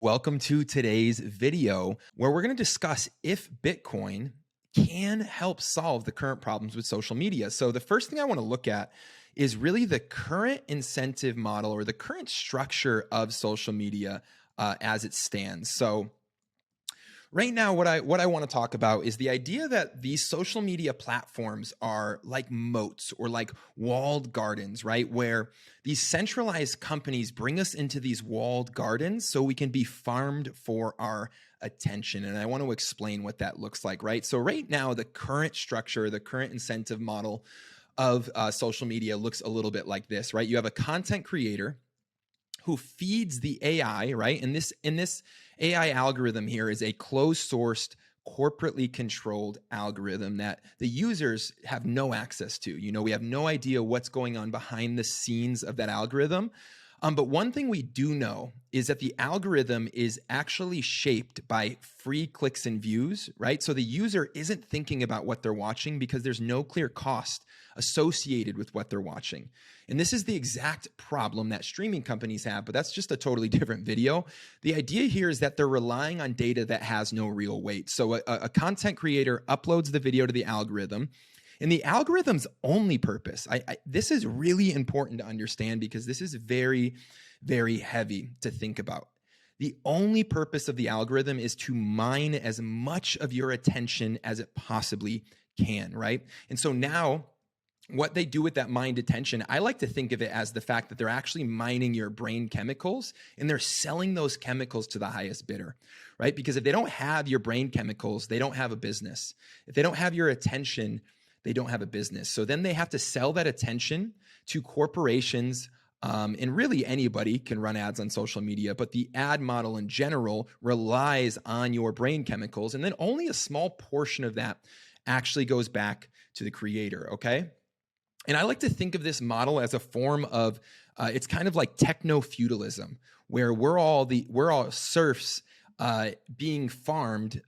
Welcome to today's video where we're going to discuss if Bitcoin can help solve the current problems with social media. So the first thing I want to look at is really the current incentive model or the current structure of social media as it stands. So right now, what I want to talk about is the idea that these social media platforms are like moats or like walled gardens, right? Where these centralized companies bring us into these walled gardens so we can be farmed for our attention. And I want to explain what that looks like, right? So right now, the current structure, the current incentive model of social media looks a little bit like this, right? You have a content creator who feeds the AI, right? And this AI algorithm here is a closed sourced, corporately controlled algorithm that the users have no access to. We have no idea what's going on behind the scenes of that algorithm. But one thing we do know is that the algorithm is actually shaped by free clicks and views, right? So the user isn't thinking about what they're watching because there's no clear cost associated with what they're watching. And this is the exact problem that streaming companies have, but that's just a totally different video. The idea here is that they're relying on data that has no real weight. So a content creator uploads the video to the algorithm. And the algorithm's only purpose, this is really important to understand because this is very, very heavy to think about. The only purpose of the algorithm is to mine as much of your attention as it possibly can, right? And so now, what they do with that mined attention, I like to think of it as the fact that they're actually mining your brain chemicals and they're selling those chemicals to the highest bidder, right? Because if they don't have your brain chemicals, they don't have a business. If they don't have your attention, they don't have a business. So then they have to sell that attention to corporations, and really anybody can run ads on social media, but the ad model in general relies on your brain chemicals. And then only a small portion of that actually goes back to the creator, okay? And I like to think of this model as a form of, it's kind of like techno-feudalism, where we're all serfs being farmed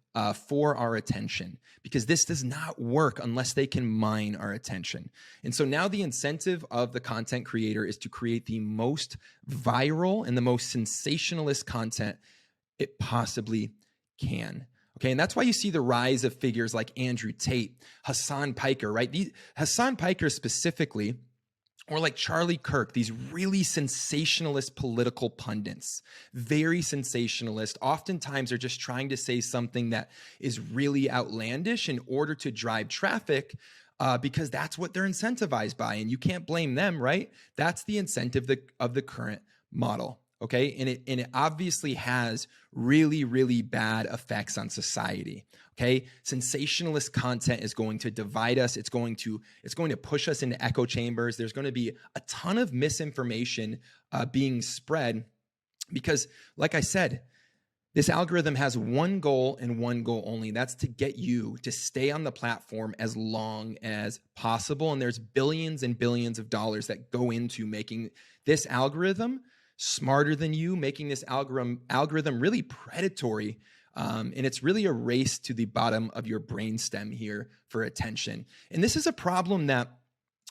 for our attention, because this does not work unless they can mine our attention. And so now the incentive of the content creator is to create the most viral and the most sensationalist content it possibly can. Okay, and that's why you see the rise of figures like Andrew Tate, Hassan Piker, right? Hassan Piker specifically, or like Charlie Kirk, these really sensationalist political pundits, very sensationalist. Oftentimes they're just trying to say something that is really outlandish in order to drive traffic, because that's what they're incentivized by. And you can't blame them, right? That's the incentive of the current model. Okay. And it obviously has really, really bad effects on society. Okay. Sensationalist content is going to divide us. It's going to push us into echo chambers. There's going to be a ton of misinformation being spread because, like I said, this algorithm has one goal and one goal only. That's to get you to stay on the platform as long as possible. And there's billions and billions of dollars that go into making this algorithm smarter than you, making this algorithm really predatory. And it's really a race to the bottom of your brainstem here for attention. And this is a problem that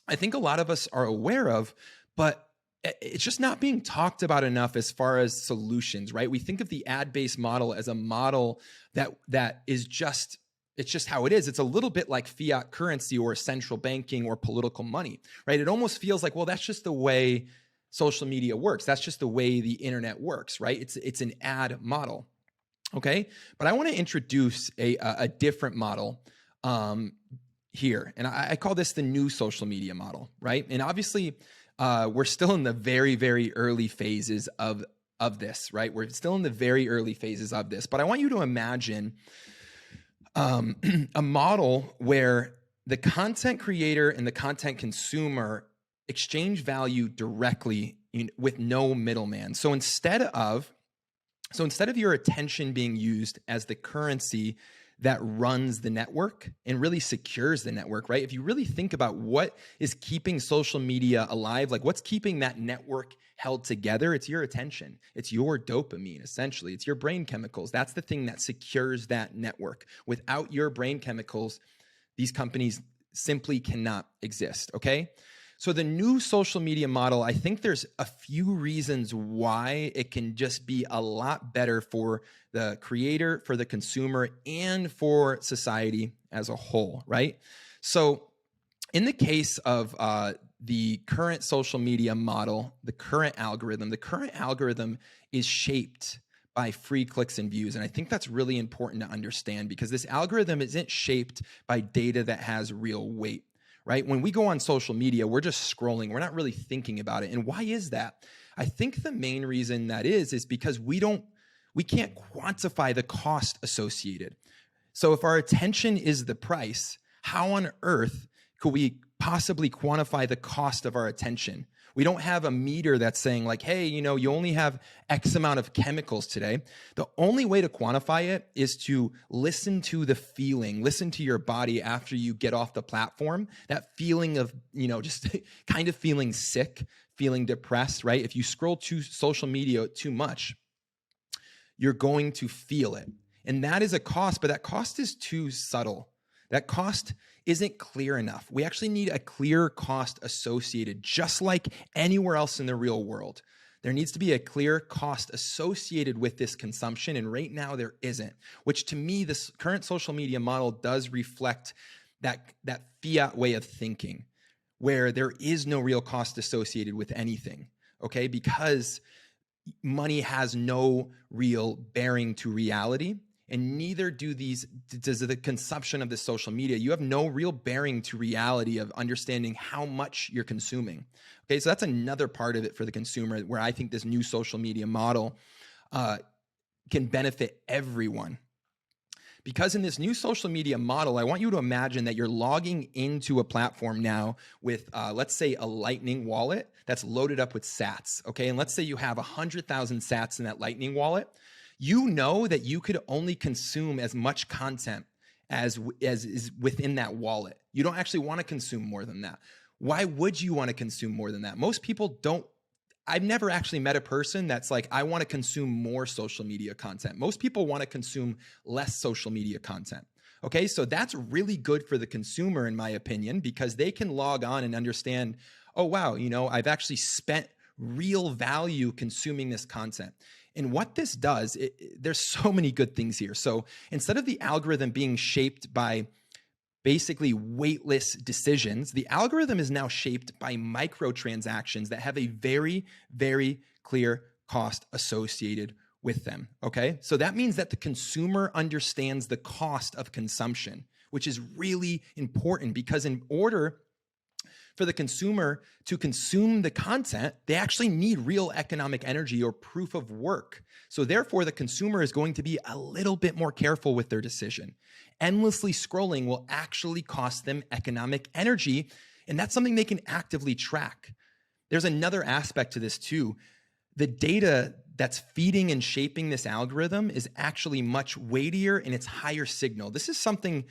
I think a lot of us are aware of, but it's just not being talked about enough as far as solutions, right? We think of the ad-based model as a model that is just, it's just how it is. It's a little bit like fiat currency or central banking or political money, right? It almost feels like, well, that's just the way social media works. That's just the way the internet works, right? It's an ad model, okay? But I want to introduce a different model here, and I call this the new social media model, right? And obviously, we're still in the very, very early phases of this, right? We're still in the very early phases of this, but I want you to imagine a model where the content creator and the content consumer exchange value directly with no middleman. So instead of your attention being used as the currency that runs the network and really secures the network, right? If you really think about what is keeping social media alive, like what's keeping that network held together, it's your attention. It's your dopamine, essentially. It's your brain chemicals. That's the thing that secures that network. Without your brain chemicals, these companies simply cannot exist, okay? So the new social media model, I think there's a few reasons why it can just be a lot better for the creator, for the consumer, and for society as a whole, right? So in the case of the current social media model, the current algorithm is shaped by free clicks and views. And I think that's really important to understand, because this algorithm isn't shaped by data that has real weight, right? When we go on social media, we're just scrolling. We're not really thinking about it. And why is that? I think the main reason that is because we can't quantify the cost associated. So if our attention is the price, how on earth could we possibly quantify the cost of our attention? We don't have a meter that's saying like, hey, you only have X amount of chemicals today. The only way to quantify it is to listen to the feeling, listen to your body after you get off the platform, that feeling of, just kind of feeling sick, feeling depressed, right? If you scroll to social media too much, you're going to feel it. And that is a cost, but that cost is too subtle. That cost isn't clear enough. We actually need a clear cost associated, just like anywhere else in the real world. There needs to be a clear cost associated with this consumption, and right now there isn't, which to me, this current social media model does reflect that fiat way of thinking, where there is no real cost associated with anything, okay? Because money has no real bearing to reality. And neither does the consumption of the social media. You have no real bearing to reality of understanding how much you're consuming. Okay, so that's another part of it for the consumer, where I think this new social media model can benefit everyone. Because in this new social media model, I want you to imagine that you're logging into a platform now with, let's say, a Lightning wallet that's loaded up with sats. Okay, and let's say you have 100,000 sats in that Lightning wallet. You know that you could only consume as much content as is within that wallet. You don't actually want to consume more than that. Why would you want to consume more than that? Most people don't. I've never actually met a person that's like, I want to consume more social media content. Most people want to consume less social media content. Okay, so that's really good for the consumer, in my opinion, because they can log on and understand, oh, wow, I've actually spent real value consuming this content. And what this does, there's so many good things here. So instead of the algorithm being shaped by basically weightless decisions, the algorithm is now shaped by microtransactions that have a very, very clear cost associated with them, okay? So that means that the consumer understands the cost of consumption, which is really important, because in order for the consumer to consume the content, they actually need real economic energy or proof of work. So therefore, the consumer is going to be a little bit more careful with their decision. Endlessly scrolling will actually cost them economic energy, and that's something they can actively track. There's another aspect to this too. The data that's feeding and shaping this algorithm is actually much weightier, and it's higher signal. This is something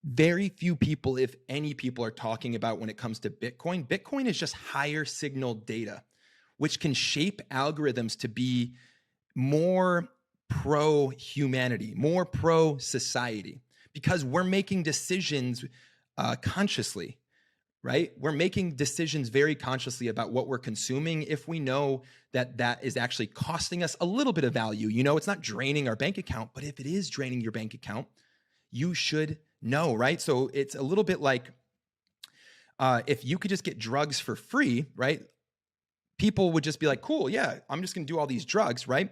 very few people, if any people, are talking about when it comes to Bitcoin. Bitcoin is just higher signal data, which can shape algorithms to be more pro-humanity, more pro-society, because we're making decisions consciously, right? We're making decisions very consciously about what we're consuming if we know that that is actually costing us a little bit of value. It's not draining our bank account, but if it is draining your bank account, you should know, right? So it's a little bit like if you could just get drugs for free, right? People would just be like, cool, yeah, I'm just going to do all these drugs, right?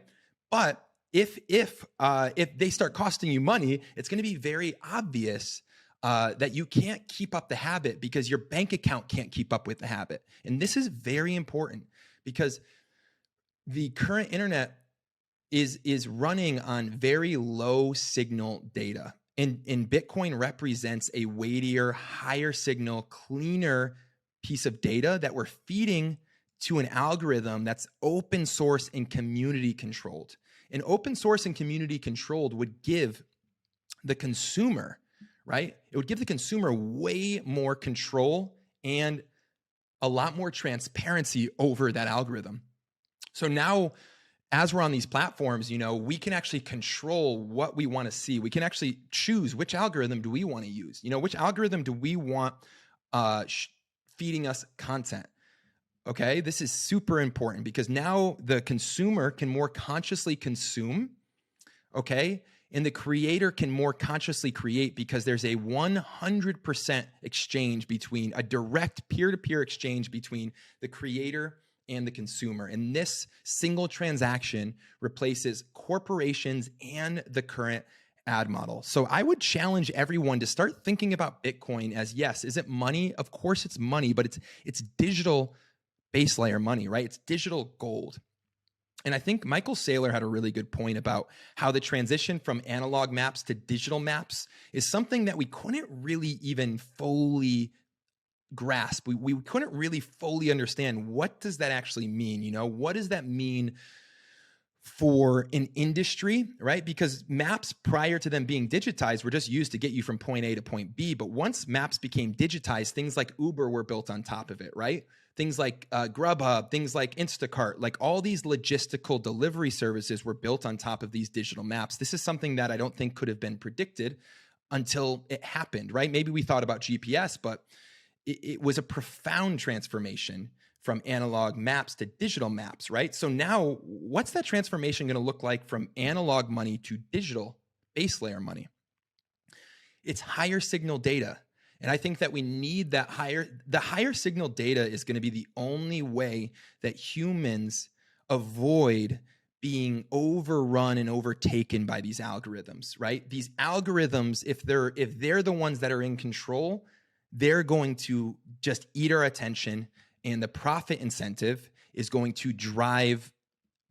But if they start costing you money, it's going to be very obvious that you can't keep up the habit, because your bank account can't keep up with the habit. And this is very important, because the current internet is running on very low signal data. And Bitcoin represents a weightier, higher signal, cleaner piece of data that we're feeding to an algorithm that's open source and community controlled. And open source and community controlled would give the consumer, right? It would give the consumer way more control and a lot more transparency over that algorithm. So now, as we're on these platforms, we can actually control what we want to see. We can actually choose which algorithm do we want to use. Which algorithm do we want feeding us content. Okay, this is super important because now the consumer can more consciously consume, okay? And the creator can more consciously create because there's a 100% exchange between a direct peer-to-peer exchange between the creator and the consumer. And this single transaction replaces corporations and the current ad model. So I would challenge everyone to start thinking about Bitcoin as, yes, is it money? Of course it's money, but it's digital base layer money, right? It's digital gold. And I think Michael Saylor had a really good point about how the transition from analog maps to digital maps is something that we couldn't really even fully grasp. We couldn't really fully understand, what does that actually mean? You know, what does that mean for an industry, right? Because maps prior to them being digitized were just used to get you from point A to point B. But once maps became digitized, things like Uber were built on top of it, right? Things like Grubhub, things like Instacart, like all these logistical delivery services were built on top of these digital maps. This is something that I don't think could have been predicted until it happened, right? Maybe we thought about GPS, but it was a profound transformation from analog maps to digital maps, right? So now what's that transformation going to look like from analog money to digital base layer money? It's higher signal data. And I think that we need the higher signal data is going to be the only way that humans avoid being overrun and overtaken by these algorithms, right? These algorithms, if they're the ones that are in control, they're going to just eat our attention, and the profit incentive is going to drive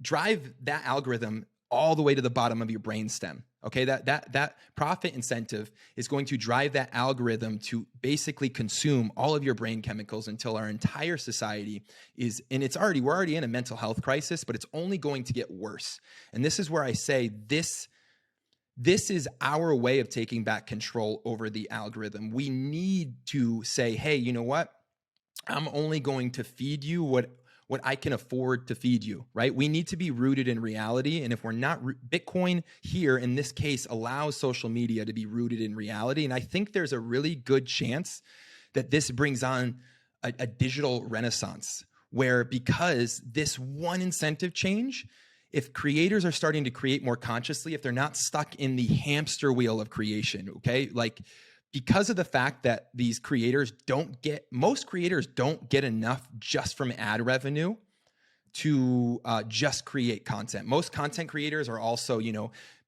that algorithm all the way to the bottom of your brainstem. Okay, that profit incentive is going to drive that algorithm to basically consume all of your brain chemicals until our entire society is, and we're already in a mental health crisis, but it's only going to get worse. And this is where I say this is our way of taking back control over the algorithm. We need to say, hey, you know what? I'm only going to feed you what I can afford to feed you, right? We need to be rooted in reality. And if we're not, Bitcoin here in this case allows social media to be rooted in reality. And I think there's a really good chance that this brings on a digital renaissance where, because this one incentive change, if creators are starting to create more consciously, if they're not stuck in the hamster wheel of creation, okay? Like, because of the fact that these creators most creators don't get enough just from ad revenue to just create content. Most content creators are also,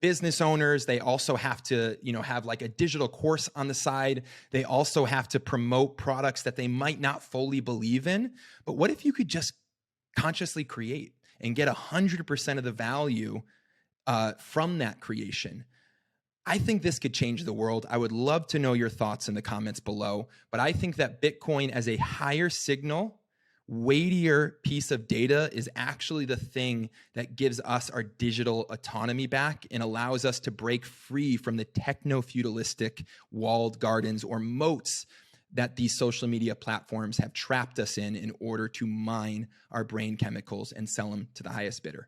business owners. They also have to, have like a digital course on the side. They also have to promote products that they might not fully believe in. But what if you could just consciously create and get 100% of the value from that creation? I think this could change the world. I would love to know your thoughts in the comments below, but I think that Bitcoin as a higher signal, weightier piece of data is actually the thing that gives us our digital autonomy back and allows us to break free from the techno-feudalistic walled gardens or moats that these social media platforms have trapped us in order to mine our brain chemicals and sell them to the highest bidder.